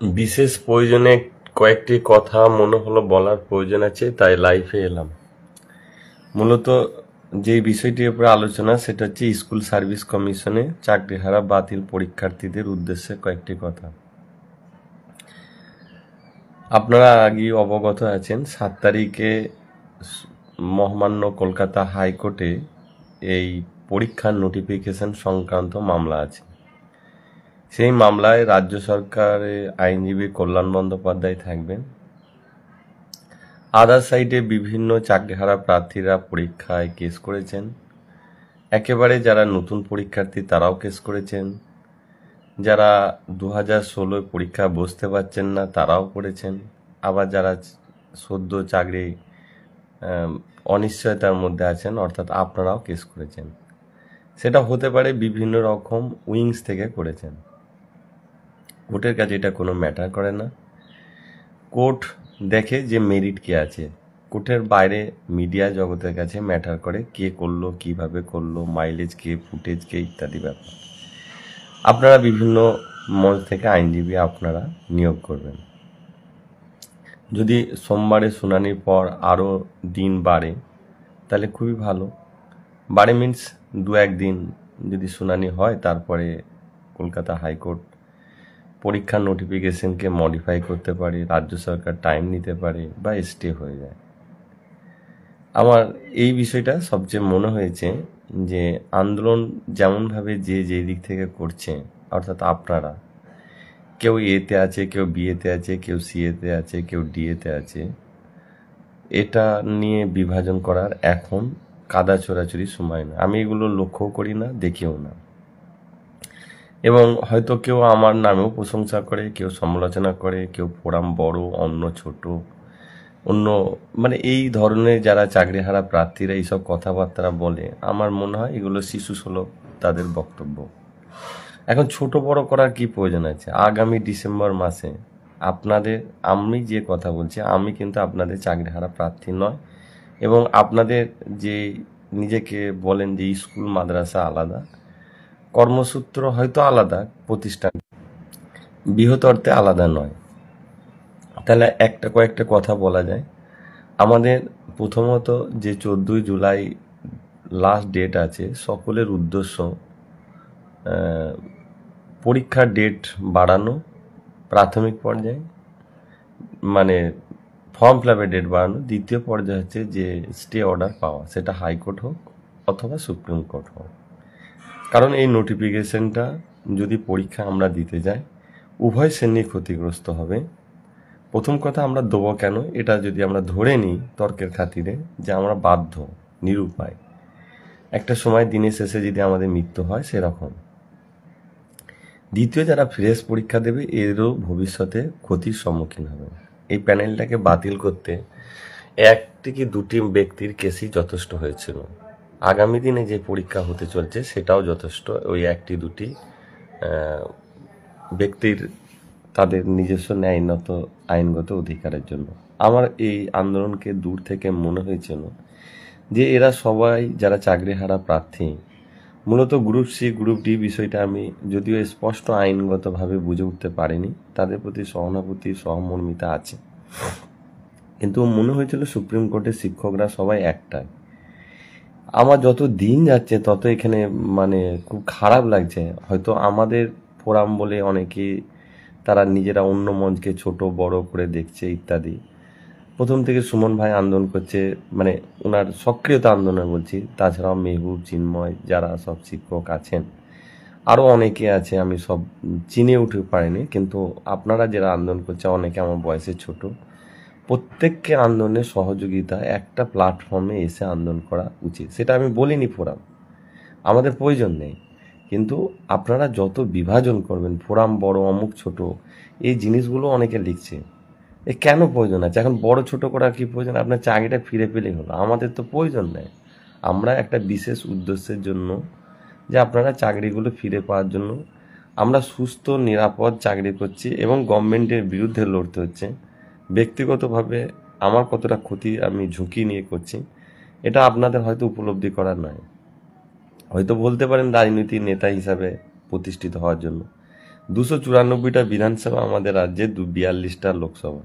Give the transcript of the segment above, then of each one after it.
বিশেষ প্রয়োজনে কয়েকটি কথা মনে হলো বলার প্রয়োজন আছে, তাই লাইভে এলাম। মূলত যে বিষয়টির উপরে আলোচনা সেটা হচ্ছে স্কুল সার্ভিস কমিশনে চাকরিহারা বাতিল পরীক্ষার্থীদের উদ্দেশ্যে কয়েকটি কথা। আপনারা আগে অবগত আছেন 7 তারিখে মহামান্য কলকাতা হাইকোর্টে এই পরীক্ষার নোটিফিকেশন সংক্রান্ত মামলা আছে। সেই মামলায় রাজ্য সরকারের আইনজীবী কল্যাণ বন্দ্যোপাধ্যায় থাকবেন। আদার সাইডে বিভিন্ন চাকরিহারা প্রার্থীরা পরীক্ষায় কেস করেছেন। একেবারে যারা নতুন পরীক্ষার্থী তারাও কেস করেছেন। যারা 2016 পরীক্ষা বসতে পারছেন না তারাও করেছেন। আবার যারা সদ্য চাকরি অনিশ্চয়তার মধ্যে আছেন অর্থাৎ আপনারাও কেস করেছেন। সেটা হতে পারে বিভিন্ন রকম উইংস থেকে করেছেন। কোর্টের কাছে এটা কোনো ম্যাটার করে না। কোর্ট দেখে যে মেরিট কে আছে। কোর্টের বাইরে মিডিয়া জগতের কাছে ম্যাটার করে কে করলো, কিভাবে করলো, মাইলেজ কে, ফুটেজ কে ইত্যাদি ব্যাপার। আপনারা বিভিন্ন মঞ্চ থেকে আইনজীবী আপনারা নিয়োগ করবেন। যদি সোমবারে শুনানির পর আরও দিন বাড়ে তাহলে খুবই ভালো। বাড়ে মিনস 2-1 দিন যদি শুনানি হয়, তারপরে কলকাতা হাইকোর্ট পরীক্ষার নোটিফিকেশনকে মডিফাই করতে পারে, রাজ্য সরকার টাইম নিতে পারে বা স্টে হয়ে যায়। আমার এই বিষয়টা সবচেয়ে মনে হয়েছে যে আন্দোলন যেমনভাবে যে দিক থেকে করছে, অর্থাৎ আপনারা কেউ এতে আছে, কেউ বিয়েতে আছে, কেউ সিএতে আছে, কেউ ডিএতে আছে, এটা নিয়ে বিভাজন করার এখন কাদা ছোড়াছুড়ি সময় না। আমি এগুলো লক্ষ্য করি না, দেখিও না। এবং হয়তো কেউ আমার নামেও প্রশংসা করে, কেউ সমালোচনা করে, কেউ ফোরাম বড়, অন্য ছোট, অন্য মানে এই ধরনের যারা চাকরিহারা প্রার্থীরা এইসব কথাবার্তা বলে, আমার মনে হয় এগুলো শিশুসুলভ তাদের বক্তব্য। এখন ছোট বড় করার কি প্রয়োজন আছে? আগামী ডিসেম্বর মাসে আপনাদের, আমি যে কথা বলছি, আমি কিন্তু আপনাদের চাকরিহারা প্রার্থী নয়। এবং আপনাদের যে নিজেকে বলেন যে স্কুল মাদ্রাসা আলাদা, কর্মসূত্র হয়তো আলাদা, প্রতিষ্ঠান বৃহৎ অর্থে আলাদা নয়। তাহলে কয়েকটা কথা বলা যায়। আমাদের প্রথমত যে 14 জুলাই লাস্ট ডেট আছে, সকলের উদ্দেশ্য পরীক্ষার ডেট বাড়ানো, প্রাথমিক পর্যায়ে মানে ফর্ম ফিল আপের ডেট বাড়ানো। দ্বিতীয় পর্যায়ে হচ্ছে যে স্টে অর্ডার পাওয়া, সেটা হাইকোর্ট হোক অথবা সুপ্রিম কোর্ট হোক। কারণ এই নোটিফিকেশনটা যদি পরীক্ষা আমরা দিতে যাই, উভয় শ্রেণী ক্ষতিগ্রস্ত হবে। প্রথম কথা, আমরা দেবো কেন, এটা যদি আমরা ধরে নিই তর্কের খাতিরে যে আমরা বাধ্য, নিরুপায়, একটা সময় দিনের শেষে যদি আমাদের মৃত্যু হয় সেরকম। দ্বিতীয়, যারা ফ্রেশ পরীক্ষা দেবে এরও ভবিষ্যতে ক্ষতির সম্মুখীন হবে। এই প্যানেলটাকে বাতিল করতে 1 থেকে 2টি ব্যক্তির কেসই যথেষ্ট হয়েছিল। আগামী দিনে যে পরীক্ষা হতে চলছে সেটাও যথেষ্ট, ওই 1-2টি ব্যক্তির তাদের নিজস্ব আইনগত অধিকারের জন্য। আমার এই আন্দোলনকে দূর থেকে মনে হয়েছিল যে এরা সবাই যারা চাকরিহারা প্রার্থী, মূলত গ্রুপ সি গ্রুপ ডি বিষয়টা আমি যদিও স্পষ্ট আইনগতভাবে বুঝে উঠতে পারিনি, তাদের প্রতি সহানুভূতি সহমর্মিতা আছে, কিন্তু মনে হয়েছিল সুপ্রিম কোর্টের শিক্ষকরা সবাই একটাই। আমার যত দিন যাচ্ছে তত এখানে মানে খুব খারাপ লাগছে। হয়তো আমাদের ফোরাম বলে অনেকে তারা নিজেরা অন্য মঞ্চকে ছোট বড় করে দেখছে ইত্যাদি। প্রথম থেকে সুমন ভাই আন্দোলন করছে, মানে ওনার সক্রিয়তা আন্দোলন বলছি, তাছাড়াও মেহবুব, চিন্ময়, যারা সব শিক্ষক আছেন, আরও অনেকে আছে, আমি সব চিনে উঠতে পারিনি, কিন্তু আপনারা যারা আন্দোলন করছে অনেকে আমার বয়সে ছোট। প্রত্যেককে আন্দোলনের সহযোগিতা একটা প্ল্যাটফর্মে এসে আন্দোলন করা উচিত। সেটা আমি বলিনি ফোরাম, আমাদের প্রয়োজন নেই, কিন্তু আপনারা যত বিভাজন করবেন, ফোরাম বড় অমুক ছোট, এই জিনিসগুলো অনেকে লিখছে, এ কেন প্রয়োজন আছে? এখন বড় ছোট করার কি প্রয়োজন? আপনার চাকরিটা ফিরে পেলেই হলো। আমাদের তো প্রয়োজন নেই। আমরা একটা বিশেষ উদ্দেশ্যের জন্য, যে আপনারা চাকরিগুলো ফিরে পাওয়ার জন্য আমরা সুস্থ নিরাপদ চাকরি করছি এবং গভর্নমেন্টের বিরুদ্ধে লড়তে হচ্ছে। ব্যক্তিগতভাবে আমার কতটা ক্ষতি আমি ঝুঁকি নিয়ে করছি এটা আপনাদের হয়তো উপলব্ধি করার নয়। হয়তো বলতে পারেন রাজনীতির নেতা হিসাবে প্রতিষ্ঠিত হওয়ার জন্য, 294টা বিধানসভা আমাদের রাজ্যে 42টা লোকসভা।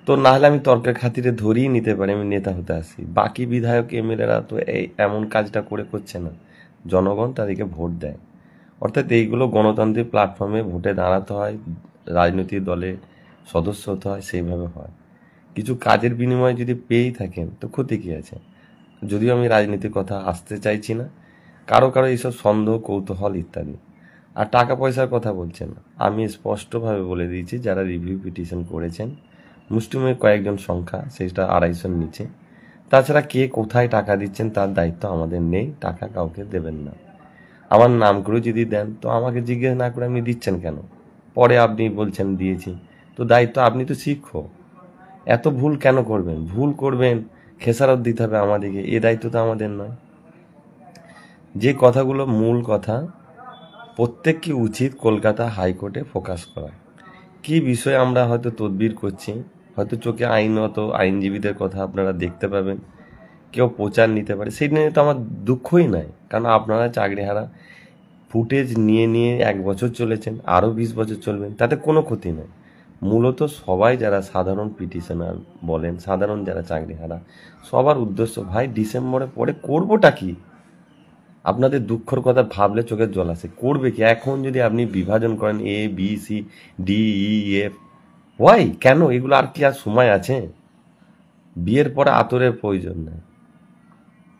তো না হলে আমি তর্কের খাতিরে ধরিয়ে নিতে পারি আমি নেতা হতে আসি, বাকি বিধায়ক এমএলএরা তো এই এমন কাজটা করছে না, জনগণ তাদেরকে ভোট দেয়। অর্থাৎ এইগুলো গণতান্ত্রিক প্ল্যাটফর্মে ভোটে দাঁড়াতে হয়, রাজনৈতিক দলে সদস্য হতে হয়, সেইভাবে হয়। কিছু কাজের বিনিময়ে যদি পেয়েই থাকেন তো ক্ষতি কী আছে? যদিও আমি রাজনীতির কথা আসতে চাইছি না, কারো কারো এইসব সন্দেহ, কৌতূহল ইত্যাদি। আর টাকা পয়সার কথা বলছেন, আমি স্পষ্টভাবে বলে দিয়েছি যারা রিভিউ পিটিশন করেছেন মুষ্টিমেয় কয়েকজন সংখ্যা, সেটা 250-র নিচে। তাছাড়া কে কোথায় টাকা দিচ্ছেন তার দায়িত্ব আমাদের নেই, টাকা কাউকে দেবেন না। আমার নাম করে যদি দেন তো আমাকে জিজ্ঞেস না করে আপনি দিচ্ছেন কেন? পরে আপনি বলছেন দিয়েছি, তো দায়িত্ব, আপনি তো শিক্ষক, এত ভুল কেন করবেন? ভুল করবেন, খেসারত দিতে হবে আমাদেরকে, এ দায়িত্ব তো আমাদের নয়। যে কথাগুলো মূল কথা, প্রত্যেককে উচিত কলকাতা হাইকোর্টে ফোকাস করা। কি বিষয়ে আমরা হয়তো তদবির করছি, হয়তো চোখে আইনত আইনজীবীদের কথা আপনারা দেখতে পাবেন, কেউ প্রচার নিতে পারে, সেই নিয়ে তো আমার দুঃখই নাই, কারণ আপনারা চাকরিহারা ফুটেজ নিয়ে নিয়ে 1 বছর চলেছেন, আরও 20 বছর চলবেন, তাতে কোনো ক্ষতি নেই। মূলত সবাই যারা সাধারণ পিটিশনার বলেন, সাধারণ যারা চাকরিহারা, সবার উদ্দেশ্য, ভাই ডিসেম্বরে পরে করবোটা কি? আপনাদের দুঃখের কথা ভাবলে চোখের জল আসে, করবে কি? এখন যদি আপনি বিভাজন করেন A B C D E F, Y কেন? এগুলো আর কি আর সময় আছে? বিয়ের পরে আতরের প্রয়োজন নেই।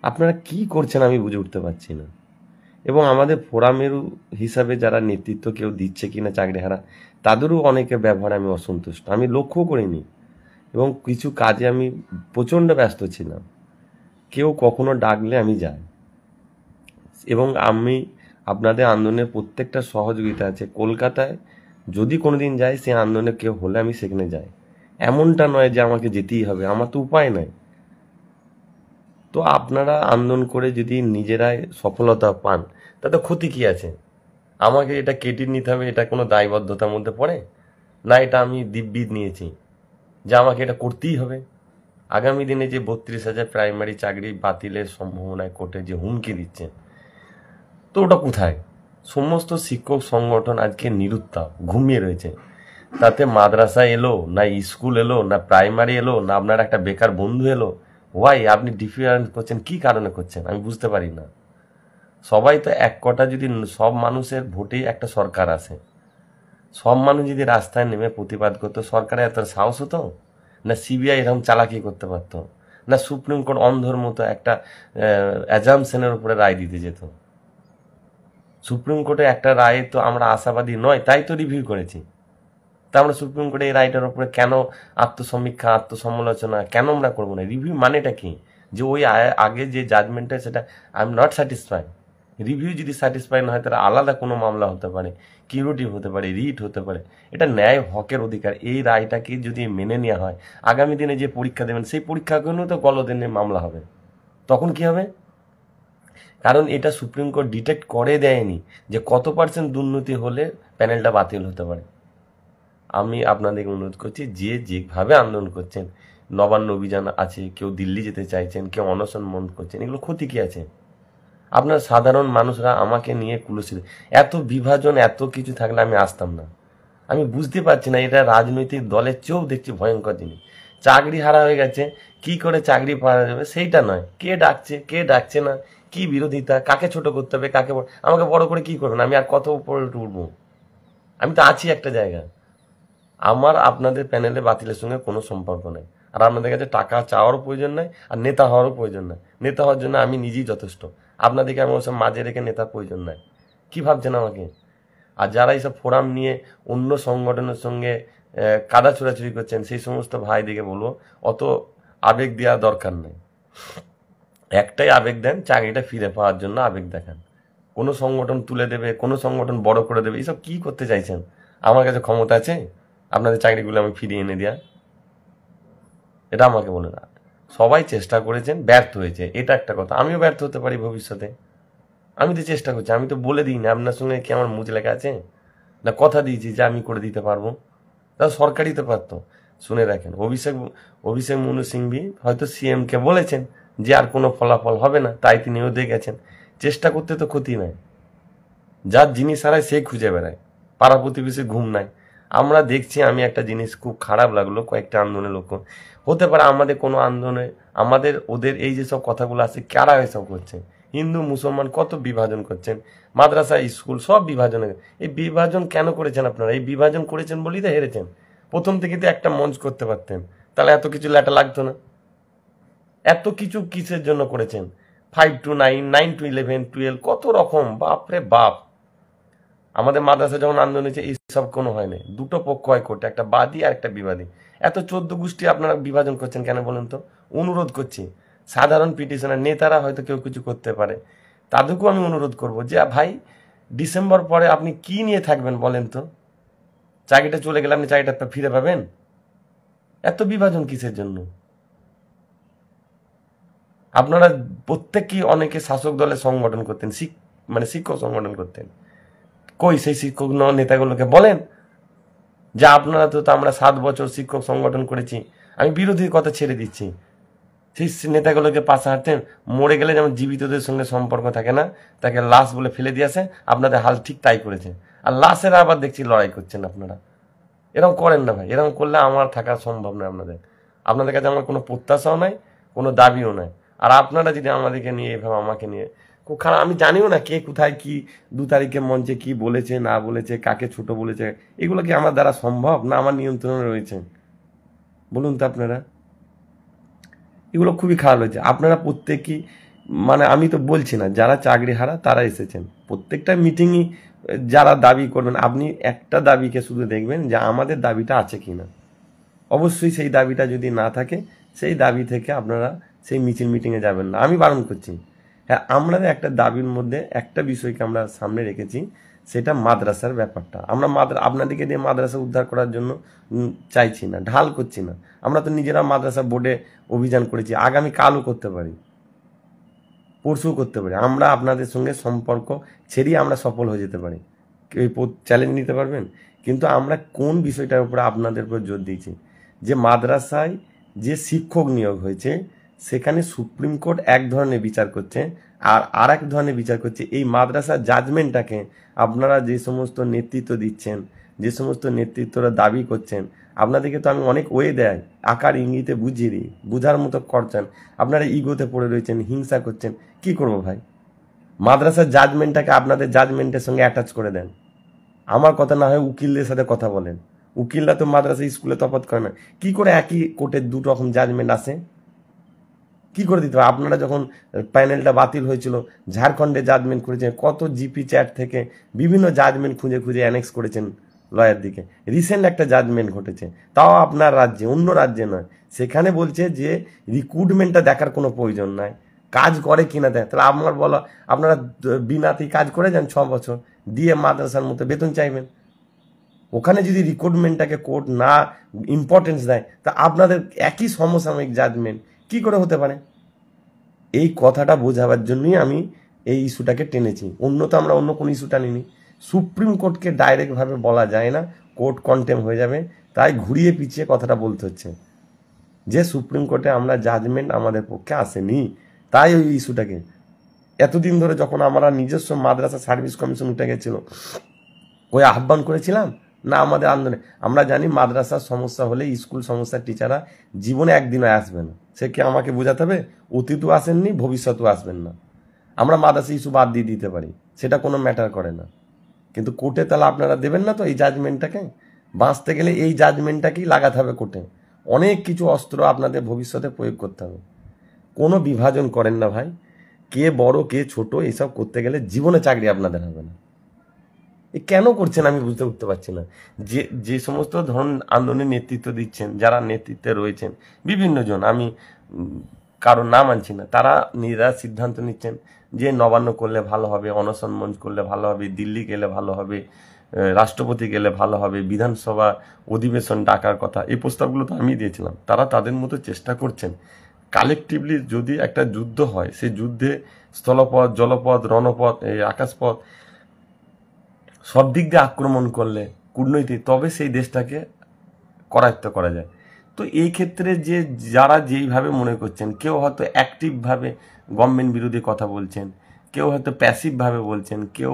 আপনারা কি করছেন আমি বুঝে উঠতে পারছি না। এবং আমাদের ফোরামের হিসাবে যারা নেতৃত্ব কেউ দিচ্ছে কিনা চাকরিহারা, তাদেরও অনেকের ব্যবহারে আমি অসন্তুষ্ট, আমি লক্ষ্য করিনি। এবং কিছু কাজে আমি প্রচণ্ড ব্যস্ত ছিলাম, কেউ কখনো ডাকলে আমি যাই, এবং আমি আপনাদের আন্দোলনের প্রত্যেকটা সহযোগিতা আছে। কলকাতায় যদি কোনো দিন যাই, সে আন্দোলনে কেউ হলে আমি সেখানে যাই, এমনটা নয় যে আমাকে যেতেই হবে, আমার তো উপায় নাই। তো আপনারা আন্দোলন করে যদি নিজেরাই সফলতা পান তাতে ক্ষতি কি আছে? আমাকে এটা কেটে নিতে হবে, এটা কোনো দায়বদ্ধতার মধ্যে পড়ে না? এটা আমি দিব্যিদ নিয়েছি যে আমাকে এটা করতেই হবে। আগামী দিনে যে 32,000 প্রাইমারি চাকরি বাতিলের সম্ভাবনায় কোর্টে যে হুমকি দিচ্ছেন, তো ওটা কোথায়? সমস্ত শিক্ষক সংগঠন আজকে নিরুত্তাপ, ঘুমিয়ে রয়েছে। তাতে মাদ্রাসা এলো না, স্কুল এলো না, প্রাইমারি এলো না, আপনার একটা বেকার বন্ধু এলো। ওয়াই আপনি ডিফারেন্স করছেন, কি কারণে করছেন আমি বুঝতে পারি না। সবাই তো এক কটা, যদি সব মানুষের ভোটেই একটা সরকার আসে, সব মানুষ যদি রাস্তায় নেমে প্রতিবাদ করতো, সরকারে এত সাহস হতো না? সিবিআই এরকম চালাকি করতে পারতো না? সুপ্রিম কোর্ট অন্ধর মতো একটা অ্যাজামশনের উপরে রায় দিতে যেত? সুপ্রিম কোর্টে একটা রায়ে তো আমরা আশাবাদী নয়, তাই তো রিভিউ করেছি। তা আমরা সুপ্রিম কোর্টে এই রায়টার উপরে কেন আত্মসমীক্ষা, আত্মসমালোচনা কেন আমরা করবো না? রিভিউ মানেটা কি? যে ওই আগে যে জাজমেন্টটা, সেটা I am not satisfy. Review যদি স্যাটিসফাই না হয়, তাহলে আলাদা কোনো মামলা হতে পারে, কিউরেটিভ হতে পারে, রিট হতে পারে। এটা ন্যায়, হকের অধিকার। এই রায়টাকে যদি মেনে নেওয়া হয়, আগামী দিনে যে পরীক্ষা দেবেন সেই পরীক্ষাগুলো তো গলদেনে মামলা হবে। তখন কি হবে? কারণ এটা সুপ্রিম কোর্ট ডিটেক্ট করে দেয়নি যে কত % দুর্নীতি হলে প্যানেলটা বাতিল হতে পারে। আমি আপনাদেরকে অনুরোধ করছি, যে যেভাবে আন্দোলন করছেন, নবান্ন অভিযান আছে, কেউ দিল্লি যেতে চাইছেন, কেউ অনশন বন্ধ করছেন, এগুলো ক্ষতি কি আছে? আপনার সাধারণ মানুষরা আমাকে নিয়ে কুলসিত, এত বিভাজন, এত কিছু থাকলে আমি আসতাম না। আমি বুঝতে পারছি না, এটা রাজনৈতিক দলের চেয়েও দেখছি ভয়ঙ্কর জিনিস। চাকরি হারা হয়ে গেছে, কি করে চাকরি পাওয়া যাবে সেইটা নয়, কে ডাকছে কে ডাকছে না, কি বিরোধিতা, কাকে ছোট করতে হবে, কাকে আমাকে বড় করে কি করবেন? আমি আর কত উপরে উঠবো? আমি তো আছি একটা জায়গায়। আমার আপনাদের প্যানেলে বাতিলের সঙ্গে কোনো সম্পর্ক নেই, আর আপনাদের কাছে টাকা চাওয়ারও প্রয়োজন নাই, আর নেতা হওয়ারও প্রয়োজন নাই। নেতা হওয়ার জন্য আমি নিজেই যথেষ্ট, আপনাদেরকে আমি ওসব মাঝে রেখে নেতার প্রয়োজন নাই। কি ভাবছেন আমাকে? আর যারা এইসব ফোরাম নিয়ে অন্য সংগঠনের সঙ্গে কাদা ছোড়াছুড়ি করছেন, সেই সমস্ত ভাইদিকে বলবো, অত আবেগ দেওয়া দরকার নেই। একটাই আবেগ দেন, চাকরিটা ফিরে পাওয়ার জন্য আবেগ দেখান। কোনো সংগঠন তুলে দেবে, কোনো সংগঠন বড় করে দেবে, এইসব কি করতে চাইছেন? আমার কাছে ক্ষমতা আছে আপনাদের চাকরিগুলো আমি ফিরিয়ে এনে দেওয়া? এটা আমাকে বলে না। সবাই চেষ্টা করেছেন, ব্যর্থ হয়েছে, এটা একটা কথা। আমিও ব্যর্থ হতে পারি ভবিষ্যতে, আমি তো চেষ্টা করছি। আমি তো বলে দিই না আপনার সঙ্গে কি আমার মুখ লেখা আছে? না কথা দিয়েছি যে আমি করে দিতে পারবো? তাও সরকারই তো পারতো। শুনে রাখেন, অভিষেক মনু সিংভি হয়তো সিএমকে বলেছেন যে আর কোনো ফলাফল হবে না, তাই তিনিও দিয়ে গেছেন। চেষ্টা করতে তো ক্ষতি নাই, যার জিনিস হারায় সে খুঁজে বেড়ায়। পাড়া প্রতিবেশী ঘুম নাই। আমরা দেখছি, আমি একটা জিনিস খুব খারাপ লাগলো, কয়েকটা আন্দোলনের লক্ষ্য হতে পারে আমাদের কোনো আন্দোলনে আমাদের ওদের এই যেসব কথাগুলো আছে কারা এসব করছে, হিন্দু মুসলমান কত বিভাজন করছেন, মাদ্রাসা স্কুল সব বিভাজনে। এই বিভাজন কেন করেছেন আপনারা? এই বিভাজন করেছেন বলেই তো হেরেছেন। প্রথম থেকে তো একটা মঞ্চ করতে পারতেন, তাহলে এত কিছু লেটা লাগতো না। এত কিছু কিসের জন্য করেছেন? 5 to 9, 9 to 11, 12, কত রকম, বাপরে বাপ। আমাদের মাদ্রাসা যখন আন্দোলন হয়েছে এইসব কোনো হয় না, দুটো পক্ষ হয় কোর্টে, একটা বাদী আর একটা বিবাদী। এত 14 গোষ্ঠী আপনারা বিভাজন করছেন কেন বলুন তো? অনুরোধ করছি, সাধারণ পিটিশনার নেতারা হয়তো কেউ কিছু করতে পারে, তাদেরকেও আমি অনুরোধ করব যে ভাই ডিসেম্বর পরে আপনি কি নিয়ে থাকবেন বলেন তো? চাকরিটা চলে গেলে আপনি চাকরিটা ফিরে পাবেন? এত বিভাজন কিসের জন্য? আপনারা প্রত্যেকেই অনেকে শাসক দলের সংগঠন করতেন, মানে শিক্ষক সংগঠন করতেন। কই সেই শিক্ষক নেতাগুলোকে বলেন যে আপনারা তো আমরা 7 বছর শিক্ষক সংগঠন করেছি। আমি বিরোধীর কথা ছেড়ে দিচ্ছি, সেই নেতাগুলোকে পাশে হাঁটতেন। মরে গেলে যেমন জীবিতদের সঙ্গে সম্পর্ক থাকে না, তাকে লাশ বলে ফেলে দিয়েছে, আপনাদের হাল ঠিক তাই করেছে। আর লাশেরা আবার দেখছি লড়াই করছেন আপনারা। এরকম করেন না ভাই, এরকম করলে আমার থাকা সম্ভব নয়। আপনাদের কাছে আমার কোনো প্রত্যাশাও নাই, কোনো দাবিও নাই। আর আপনারা যদি আমাদেরকে নিয়ে এভাবে আমাকে নিয়ে খুব খারাপ, আমি জানিও না কে কোথায় কি 2 তারিখে মঞ্চে কি বলেছে না বলেছে, কাকে ছোট বলেছে, এগুলো কি আমার দ্বারা সম্ভব না আমার নিয়ন্ত্রণে রয়েছে? বলুন তো আপনারা। এগুলো খুবই খারাপ হয়েছে। আপনারা প্রত্যেকেই, মানে আমি তো বলছি না, যারা চাকরি হারা তারা এসেছেন, প্রত্যেকটা মিটিংই যারা দাবি করবেন, আপনি একটা দাবিকে শুধু দেখবেন যে আমাদের দাবিটা আছে কিনা। অবশ্যই সেই দাবিটা যদি না থাকে, সেই দাবি থেকে আপনারা সেই মিছিল মিটিংয়ে যাবেন না, আমি বারণ করছি। হ্যাঁ, আমরা একটা দাবির মধ্যে একটা বিষয়কে আমরা সামনে রেখেছি, সেটা মাদ্রাসার ব্যাপারটা। আমরা আপনাদেরকে দিয়ে মাদ্রাসা উদ্ধার করার জন্য চাইছি না, ঢাল করছি না। আমরা তো নিজেরা মাদ্রাসা বোর্ডে অভিযান করেছি, আগামী কালও করতে পারি, পরশু করতে পারি। আমরা আপনাদের সঙ্গে সম্পর্ক ছেড়িয়ে আমরা সফল হয়ে যেতে পারি, এই চ্যালেঞ্জ নিতে পারবেন? কিন্তু আমরা কোন বিষয়টার উপরে আপনাদের উপর জোর দিয়েছি, যে মাদ্রাসায় যে শিক্ষক নিয়োগ হয়েছে সেখানে সুপ্রিম কোর্ট এক ধরনের বিচার করছে, আর এক ধরনের বিচার করছে। এই মাদ্রাসার জাজমেন্টটাকে আপনারা যে সমস্ত নেতৃত্ব দিচ্ছেন, যে সমস্ত নেতৃত্বরা দাবি করছেন, আপনাদেরকে তো আমি অনেক ওয়ে দেয়, আকার ইঙ্গিতে বুঝিয়ে দিই, বুঝার মতো করছেন। আপনারা ইগোতে পড়ে রয়েছেন, হিংসা করছেন। কি করবো ভাই? মাদ্রাসার জাজমেন্টটাকে আপনাদের জাজমেন্টের সঙ্গে অ্যাটাচ করে দেন। আমার কথা না হয় উকিলদের সাথে কথা বলেন। উকিলরা তো মাদ্রাসা স্কুলে তফাৎ করে না। কি করে একই কোর্টের 2 রকম জাজমেন্ট আসে? কি করে দিতে হবে? আপনারা যখন প্যানেলটা বাতিল হয়েছিল, ঝাড়খণ্ডে জাজমেন্ট করেছেন, কত জিপি চ্যাট থেকে বিভিন্ন জাজমেন্ট খুঁজে খুঁজে অ্যানেক্স করেছেন লয়ার দিকে। রিসেন্ট একটা জাজমেন্ট ঘটেছে, তাও আপনার রাজ্যে, অন্য রাজ্যে নয়। সেখানে বলছে যে রিক্রুটমেন্টটা দেখার কোনো প্রয়োজন নাই, কাজ করে কিনা দেয়। তাহলে আমার বলো, আপনারা বিনাতেই কাজ করে যান 6 বছর, দিয়ে মাদ্রাসার মতো বেতন চাইবেন। ওখানে যদি রিক্রুটমেন্টটাকে কোর্ট না ইম্পর্টেন্স দেয়, তা আপনাদের একই সমসাময়িক জাজমেন্ট কি করে হতে পারে? এই কথাটা বোঝাবার জন্যই আমি এই ইস্যুটাকে টেনেছি। আমরা অন্য কোনো ইস্যু টানিনি। সুপ্রিম কোর্টকে ডাইরেক্টভাবে বলা যায় না, কোর্ট কন্টেম হয়ে যাবে, তাই ঘুরিয়ে পিছিয়ে কথাটা বলতে হচ্ছে যে সুপ্রিম কোর্টে আমরা জাজমেন্ট আমাদের পক্ষে আসেনি। তাই ওই ইস্যুটাকে এতদিন ধরে যখন আমরা নিজস্ব মাদ্রাসা সার্ভিস কমিশন উঠে গেছিল, ওই আহ্বান করেছিলাম না আমাদের আন্দোলনে? আমরা জানি মাদ্রাসার সমস্যা হলে স্কুল সমস্যার টিচাররা জীবনে একদিনও আসবে না। সে কি আমাকে বোঝাতে হবে? অতীতও আসেননি, ভবিষ্যতেও আসবেন না। আমরা মাদ্রাসা ইস্যু বাদ দিয়ে দিতে পারি, সেটা কোনো ম্যাটার করে না। কিন্তু কোর্টে তাহলে আপনারা দেবেন না তো এই জাজমেন্টটাকে? বাঁচতে গেলে এই জাজমেন্টটাকেই লাগাতে হবে কোর্টে। অনেক কিছু অস্ত্র আপনাদের ভবিষ্যতে প্রয়োগ করতে হবে। কোনো বিভাজন করেন না ভাই, কে বড় কে ছোট, এসব করতে গেলে জীবনে চাকরি আপনাদের হবে না। এ কেন করছেন আমি বুঝতে উঠতে পারছি না। যে সমস্ত ধরুন আন্দোলনের নেতৃত্ব দিচ্ছেন, যারা নেতৃত্বে রয়েছেন বিভিন্ন জন, আমি কারোর নাম আনছি না, তারা নিজেরা সিদ্ধান্ত নিচ্ছেন যে নবান্ন করলে ভালো হবে, অনশন মঞ্চ করলে ভালো হবে, দিল্লি গেলে ভালো হবে, রাষ্ট্রপতি গেলে ভালো হবে, বিধানসভা অধিবেশন ডাকার কথা, এই প্রস্তাবগুলো তো আমি দিয়েছিলাম। তারা তাদের মতো চেষ্টা করছেন। কালেকটিভলি যদি একটা যুদ্ধ হয়, সেই যুদ্ধে স্থলপথ, জলপথ, রণপথ, এই আকাশপথ সব দিক দিয়ে আক্রমণ করলে কূটনৈতিক, তবে সেই দেশটাকে করায়ত্ত করা যায়। তো এই ক্ষেত্রে যে যারা যেইভাবে মনে করছেন, কেউ হয়তো অ্যাক্টিভভাবে গভর্নমেন্ট বিরোধী কথা বলছেন, কেউ হয়তো প্যাসিভভাবে বলছেন, কেউ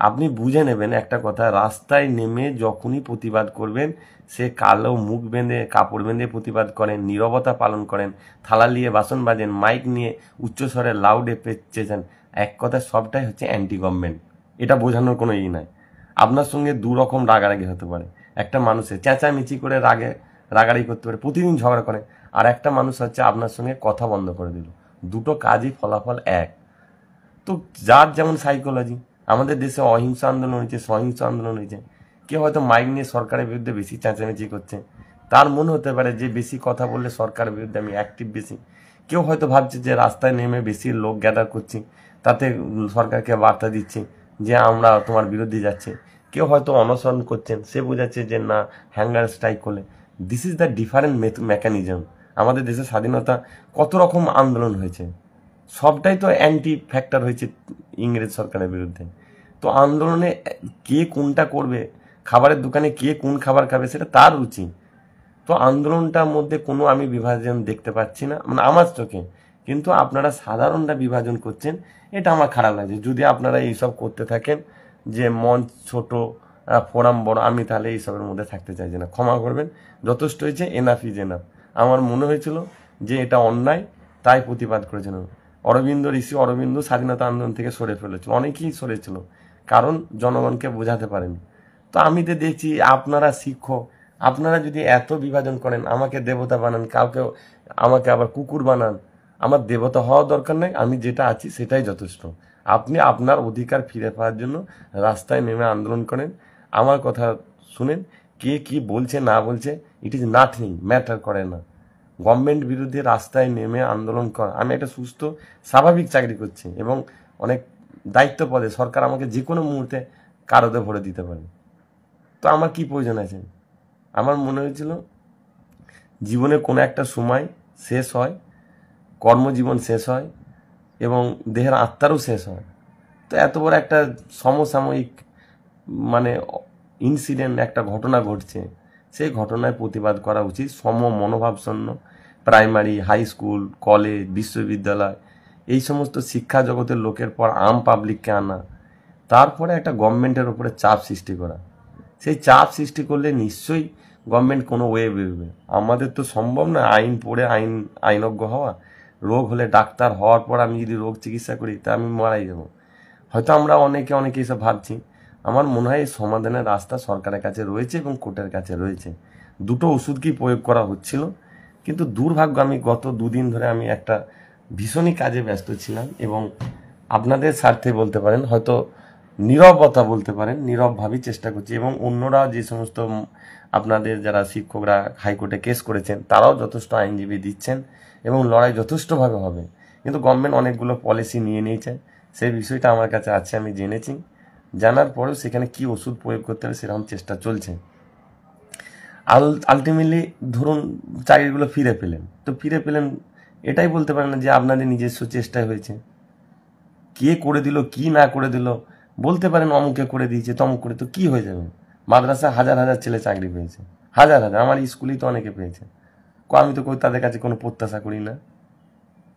আপনি বুঝে নেবেন একটা কথা, রাস্তায় নেমে যখনই প্রতিবাদ করবেন, সে কালো মুখ বেঁধে কাপড় বেঁধে প্রতিবাদ করেন, নীরবতা পালন করেন, থালা নিয়ে বাসন বাজেন, মাইক নিয়ে উচ্চস্বরে লাউডে চেঁচান, এক কথা সবটাই হচ্ছে অ্যান্টি গভর্নমেন্ট। এটা বোঝানোর কোনো ই নাই। আপনার সঙ্গে দু রকম রাগারাগি হতে পারে। একটা মানুষের চেঁচামেচি করে রাগারাগি করতে পারে, প্রতিদিন ঝগড়া করে, আর একটা মানুষ হচ্ছে আপনার সঙ্গে কথা বন্ধ করে দিল। দুটো কাজই ফলাফল এক। তো যার যেমন সাইকোলজি, আমাদের দেশে অহিংসা আন্দোলন হয়েছে, সহিংস আন্দোলন হয়েছে। কেউ হয়তো মাইক নিয়ে সরকারের বিরুদ্ধে বেশি চেঁচামেচি করছে, তার মনে হতে পারে যে বেশি কথা বললে সরকারের বিরুদ্ধে আমি অ্যাক্টিভ বেশি। কেউ হয়তো ভাবছে যে রাস্তায় নেমে বেশি লোক গ্যাদার করছি, তাতে সরকারকে বার্তা দিচ্ছি যে আমরা তোমার বিরুদ্ধে যাচ্ছি। কেউ হয়তো অনশন করছেন, সে বোঝাচ্ছে যে না, হ্যাঙ্গার স্ট্রাইক করলে। This is the different mechanism. আমাদের দেশের স্বাধীনতা কত রকম আন্দোলন হয়েছে, সবটাই তো অ্যান্টি ফ্যাক্টর হয়েছে ইংরেজ সরকারের বিরুদ্ধে। তো আন্দোলনে কে কোনটা করবে, খাবারের দোকানে কে কোন খাবার খাবে, সেটা তার রুচি। তো আন্দোলনটার মধ্যে কোনো আমি বিভাজন দেখতে পাচ্ছি না, মানে আমার চোখে। কিন্তু আপনারা সাধারণটা বিভাজন করছেন, এটা আমার খারাপ লাগছে। যদি আপনারা এইসব করতে থাকেন, যে মঞ্চ ছোট, ফোরাম বড়, আমি তাহলে এইসবের মধ্যে থাকতে চাইছি না। ক্ষমা করবেন, যথেষ্ট হয়েছে, এনাফ ইজ এনাফ। আমার মনে হয়েছিল যে এটা অন্যায়, তাই প্রতিবাদ করেছেন। ঋষি অরবিন্দ স্বাধীনতা আন্দোলন থেকে সরে ফেলেছিল, অনেকেই সরেছিল, কারণ জনগণকে বোঝাতে পারেনি। তো আমি তো দেখছি আপনারা শিক্ষক, আপনারা যদি এত বিভাজন করেন, আমাকে দেবতা বানান, আমাকে আবার কুকুর বানান, আমার দেবতা হওয়া দরকার নেই, আমি যেটা আছি সেটাই যথেষ্ট। আপনি আপনার অধিকার ফিরে পাওয়ার জন্য রাস্তায় নেমে আন্দোলন করেন, আমার কথা শুনেন। কে কি বলছে না বলছে, ইট ইজ নাথিং, ম্যাটার করে না। গভর্নমেন্ট বিরুদ্ধে রাস্তায় নেমে আন্দোলন করা, আমি একটা সুস্থ স্বাভাবিক চাকরি করছি এবং অনেক দায়িত্ব পদে, সরকার আমাকে যে কোনো মুহূর্তে কারোতে ভরে দিতে পারে। তো আমার কি প্রয়োজন আছে? আমার মনে হয়েছিল জীবনে কোনো একটা সময় শেষ হয়, কর্মজীবন শেষ হয় এবং দেহের আত্মারও শেষ হয়। তো এত বড় একটা সমসাময়িক মানে ইনসিডেন্ট, একটা ঘটনা ঘটছে, সেই ঘটনায় প্রতিবাদ করা উচিত। মনোভাবশূন্য প্রাইমারি, হাই স্কুল, কলেজ, বিশ্ববিদ্যালয়, এই সমস্ত শিক্ষা জগতের লোকের পর আম পাবলিককে আনা, তারপরে একটা গভর্নমেন্টের ওপরে চাপ সৃষ্টি করা। সেই চাপ সৃষ্টি করলে নিশ্চয়ই গভর্নমেন্ট কোনো ওয়ে বেরোবে। আমাদের তো সম্ভব না আইন পড়ে আইনজ্ঞ হওয়া। রোগ হলে ডাক্তার হওয়ার পর আমি যদি রোগ চিকিৎসা করি, তা আমি মারাই যাবো। হয়তো আমরা অনেকে এসব ভাবছি। আমার মনে হয় এই সমাধানের রাস্তা সরকারের কাছে রয়েছে এবং কোর্টের কাছে রয়েছে। দুটো ওষুধকেই প্রয়োগ করা হচ্ছিল, কিন্তু দুর্ভাগ্য আমি গত দুদিন ধরে আমি একটা ভীষণই কাজে ব্যস্ত ছিলাম এবং আপনাদের স্বার্থে বলতে পারেন, হয়তো নীরবতা বলতে পারেন, নীরবভাবেই চেষ্টা করছি। এবং অন্যরা যে সমস্ত আপনাদের যারা শিক্ষকরা হাইকোর্টে কেস করেছেন, তারাও যথেষ্ট আইনজীবী দিচ্ছেন এবং লড়াই যথেষ্টভাবে হবে। কিন্তু গভর্নমেন্ট অনেকগুলো পলিসি নিয়ে নিয়েছে, সেই বিষয়টা আমার কাছে আছে, আমি জেনেছি। জানার পরেও সেখানে কি ওষুধ প্রয়োগ করতে হবে সেরকম চেষ্টা চলছে। আলটিমেটলি ধরুন চাকরিগুলো ফিরে পেলেন, তো ফিরে পেলেন এটাই বলতে পারেন না যে আপনাদের নিজস্ব চেষ্টায় হয়েছে। কে করে দিল, কি না করে দিল, বলতে পারেন অমুকে করে দিয়েছে, তমুক করে, তো কি হয়ে যাবে? মাদ্রাসা হাজার হাজার ছেলে চাকরি পেয়েছে, হাজার হাজার, আমার স্কুলেই তো অনেকে পেয়েছে। আমি তো তাদের কাছে কোনো প্রত্যাশা করি না।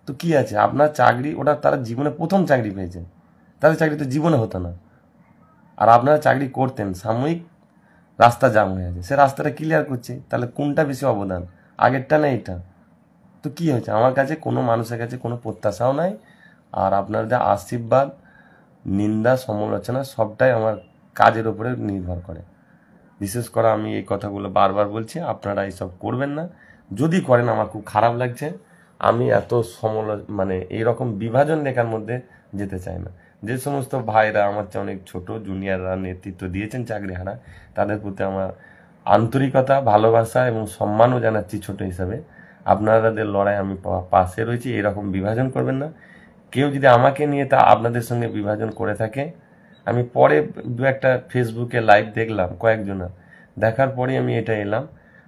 তো কি আছে, আপনার চাকরি, ওটা তারা জীবনে প্রথম চাকরি পেয়েছে, তাদের চাকরি তো জীবনে হতো না। আর আপনারা চাকরি করতেন, সাময়িক রাস্তা জাম হয়ে আছে, সে রাস্তাটা ক্লিয়ার করছে, তাহলে কোনটা বেশি অবদান, আগেরটা না এটা? তো কি হয়েছে? আমার কাছে কোনো মানুষের কাছে কোনো প্রত্যাশাও নাই। আর আপনাদের আশীর্বাদ, নিন্দা, সমালোচনা সবটাই আমার কাজের উপরে নির্ভর করে। বিশেষ করে আমি এই কথাগুলো বারবার বলছি, আপনারা এইসব করবেন না। যদি করেন আমার খুব খারাপ লাগছে। আমি এত এইরকম বিভাজন রেখার মধ্যে যেতে চাই না। যে সমস্ত ভাইরা আমার চেয়ে অনেক ছোট, জুনিয়ররা নেতৃত্ব দিয়েছেন চাকরিহারা, তাদের প্রতি আমার আন্তরিকতা, ভালোবাসা এবং সম্মানও জানাচ্ছি ছোট হিসাবে। আপনাদের লড়াই আমি পাশে রয়েছি, এরকম বিভাজন করবেন না। কেউ যদি আমাকে নিয়ে তা আপনাদের সঙ্গে বিভাজন করে থাকে, আমি পরে দু একটা ফেসবুকে লাইভ দেখলাম কয়েকজনা, দেখার পরে আমি এটা এলাম,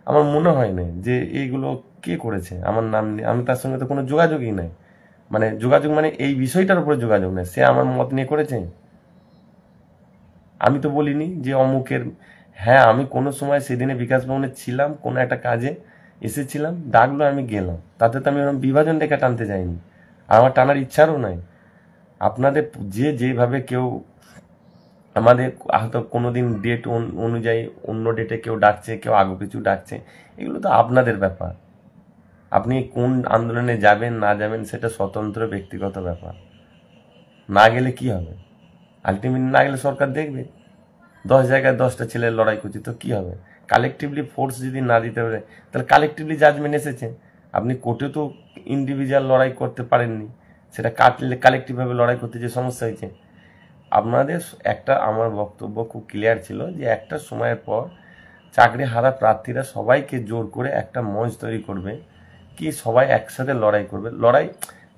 আমার মনে হয় না যে এইগুলো কে করেছে, আমার নাম নিয়ে, আমি তার সঙ্গে তো কোনো যোগাযোগই নাই। যোগাযোগ এই বিষয়টার উপরে যোগাযোগ নেই, সে আমার মত নিয়ে করেছে। আমি তো বলিনি যে অমুকের। হ্যাঁ, আমি কোনো সময় সেদিনে বিকাশ ভবনে ছিলাম, কোনো একটা কাজে এসেছিলাম, ডাকলো, আমি গেলাম, তাতে তো আমি ওরকম বিভাজন রেখা টানতে যাইনি, আর আমার টানার ইচ্ছারও নাই। আপনাদের যেভাবে কেউ আমাদের হয়তো কোনোদিন ডেট অনুযায়ী অন্য ডেটে কেউ ডাকছে, কেউ আগে কিছু ডাকছে, এগুলো তো আপনাদের ব্যাপার। আপনি কোন আন্দোলনে যাবেন না যাবেন সেটা স্বতন্ত্র ব্যক্তিগত ব্যাপার। না গেলে কি হবে? আলটিমেটলি না গেলে সরকার দেখবে 10 জায়গায় 10টা ছেলে লড়াই করছে, তো কি হবে? কালেকটিভলি ফোর্স যদি না দিতে পারে, তাহলে কালেকটিভলি জাজমেন্ট এসেছে। আপনি কোর্টে তো ইন্ডিভিজুয়াল লড়াই করতে পারেননি, সেটা কালেকটিভভাবে লড়াই করতে যে সমস্যা হয়েছে। আপনাদের একটা, আমার বক্তব্য খুব ক্লিয়ার ছিল যে একটা সময়ের পর চাকরি হারা প্রার্থীরা সবাইকে জোর করে একটা মঞ্চ তৈরি করবে, কি সবাই একসাথে লড়াই করবে। লড়াই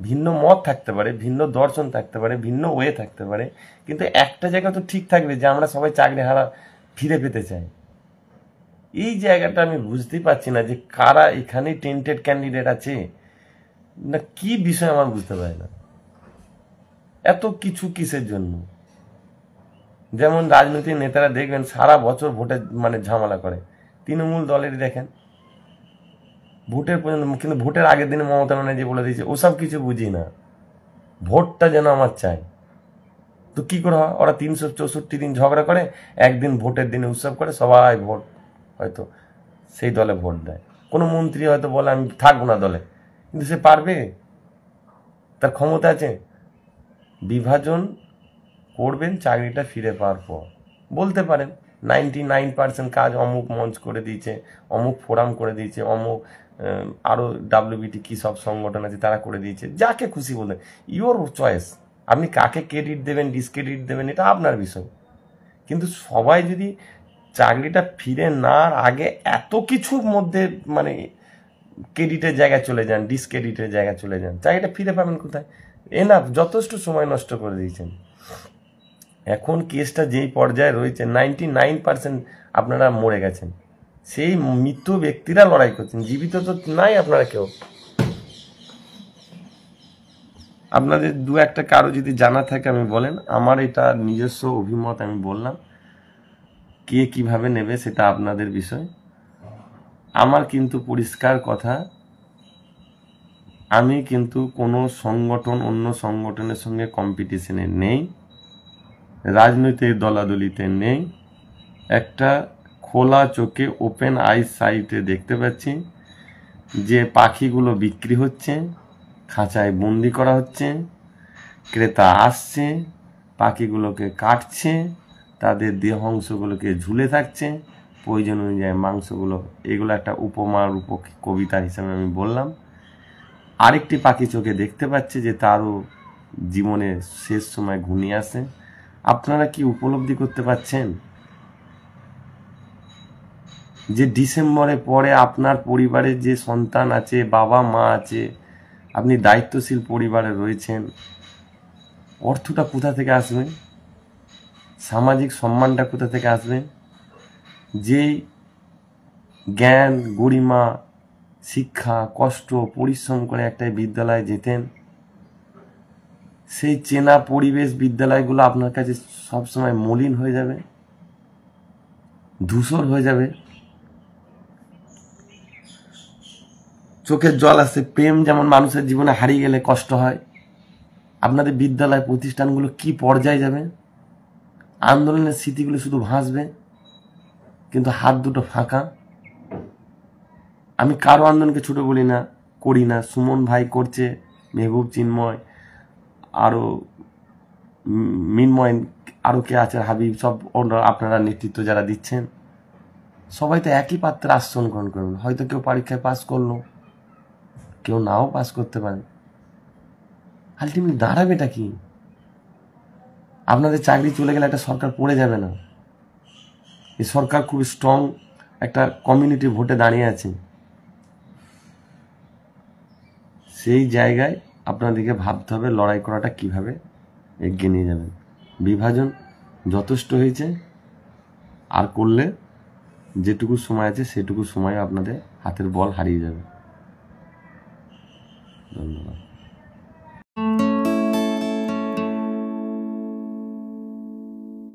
ভিন্ন মত থাকতে পারে, ভিন্ন দর্শন থাকতে পারে, ভিন্ন ওয়ে থাকতে পারে, কিন্তু একটা জায়গা তো ঠিক থাকবে যে আমরা সবাই চাকরি হারা ফিরে পেতে চাই। এই জায়গাটা আমি বুঝতেই পারছি না যে কারা এখানে টেন্টেড ক্যান্ডিডেট আছে না, কি বিষয় আমার বুঝতে পারি না। এত কিছু কিসের জন্য? যেমন রাজনৈতিক নেতারা দেখবেন সারা বছর ভোটে ঝামেলা করে, তৃণমূল দলেরই দেখেন ভোটের পর্যন্ত, কিন্তু ভোটের আগের দিনে মমতা ব্যানার্জি বলে দিয়েছে ওসব কিছু বুঝি না, ভোটটা যেন আমার চাই। তো কি করে হয়? ওরা 364 দিন ঝগড়া করে, একদিন ভোটের দিনে উৎসব করে, সবাই ভোট হয়তো সেই দলে ভোট দেয়। কোনো মন্ত্রী হয়তো বলে আমি থাকবো না দলে, কিন্তু সে পারবে? তার ক্ষমতা আছে? বিভাজন করবেন চাকরিটা ফিরে পাওয়ার পর, বলতে পারেন 99% কাজ অমুক মঞ্চ করে দিয়েছে, অমুক ফোরাম করে দিয়েছে, অমুক আরও WBT কী সব সংগঠন আছে তারা করে দিয়েছে, যাকে খুশি বলবেন, ইওর চয়েস। আপনি কাকে ক্রেডিট দেবেন ডিসক্রেডিট দেবেন এটা আপনার বিষয়। কিন্তু সবাই যদি চাকরিটা ফিরে নেওয়ার আগে এত কিছুর মধ্যে ক্রেডিটের জায়গায় চলে যান, ডিসক্রেডিটের জায়গায় চলে যান, চাকরিটা ফিরে পাবেন কোথায়? এনাফ, যথেষ্ট সময় নষ্ট করে দিয়েছেন। এখন কেসটা যেই পর্যায়ে রয়েছে 99% আপনারা মরে গেছেন, সেই মৃত ব্যক্তিরা লড়াই করছেন, জীবিত তো নাই আপনারা কেউ। আপনাদের দু একটা কারো যদি জানা থাকে আমি বলেন, আমার এটা নিজস্ব অভিমত আমি বললাম, কে কিভাবে নেবে সেটা আপনাদের বিষয়। আমার কিন্তু পরিষ্কার কথা, আমি কিন্তু কোনো সংগঠন অন্য সংগঠনের সঙ্গে কম্পিটিশনে নেই, রাজনৈতিক দলাদলিতে নেই। একটা খোলা চোখে ওপেন আই সাইটে দেখতে পাচ্ছি যে পাখিগুলো বিক্রি হচ্ছে, খাঁচায় বন্দি করা হচ্ছে, ক্রেতা আসছে, পাখিগুলোকে কাটছে, তাদের দেহ অংশগুলোকে ঝুলে থাকছে, প্রয়োজন অনুযায়ী মাংসগুলো, এগুলো একটা উপমার কবিতা হিসাবে আমি বললাম। আরেকটি পাখি চোখে দেখতে পাচ্ছে যে তারও জীবনের শেষ সময় ঘনিয়ে আসে। আপনারা কি উপলব্ধি করতে পারছেন যে ডিসেম্বরের পরে আপনার পরিবারের যে সন্তান আছে, বাবা মা আছে, আপনি দায়িত্বশীল পরিবারে রয়েছেন, অর্থটা কোথা থেকে আসবে? সামাজিক সম্মানটা কোথা থেকে আসবে? যেই জ্ঞান, গরিমা, শিক্ষা, কষ্ট, পরিশ্রম করে একটা বিদ্যালয়ে যেতেন, সেই চেনা পরিবেশ বিদ্যালয়গুলো আপনার কাছে সবসময় মলিন হয়ে যাবে, ধূসর হয়ে যাবে, চোখের জল আসে। প্রেম যেমন মানুষের জীবনে হারিয়ে গেলে কষ্ট হয়, আপনাদের বিদ্যালয় প্রতিষ্ঠানগুলো কি পর্যায়ে যাবে? আন্দোলনের স্মৃতিগুলো শুধু ভাসবে, কিন্তু হাত দুটো ফাঁকা। আমি কারো আন্দোলনকে ছোট বলি না, করি না, সুমন ভাই করছে, মেহবুব, চিন্ময়, আরও মিনময়, আরও কে আছে, হাবিব, সব আপনারা নেতৃত্ব যারা দিচ্ছেন, সবাই তো একই পাত্রে আশ্রয় গ্রহণ করবেন। হয়তো কেউ পরীক্ষায় পাস করলো, কেউ নাও পাস করতে পারে, আলটিমেটলি দাঁড়াবেটা কি? আপনাদের চাকরি চলে গেলে একটা সরকার পড়ে যাবে না। এই সরকার খুব স্ট্রং একটা কমিউনিটি ভোটে দাঁড়িয়ে আছে, সেই জায়গায় আপনাদেরকে ভাবতে হবে লড়াই করাটা কিভাবে এগিয়ে নিয়ে যাবেন। বিভাজন যথেষ্ট হয়েছে, আর করলে যেটুকু সময় আছে সেটুকু সময় আপনাদের হাতের বল হারিয়ে যাবে। ধন্যবাদ।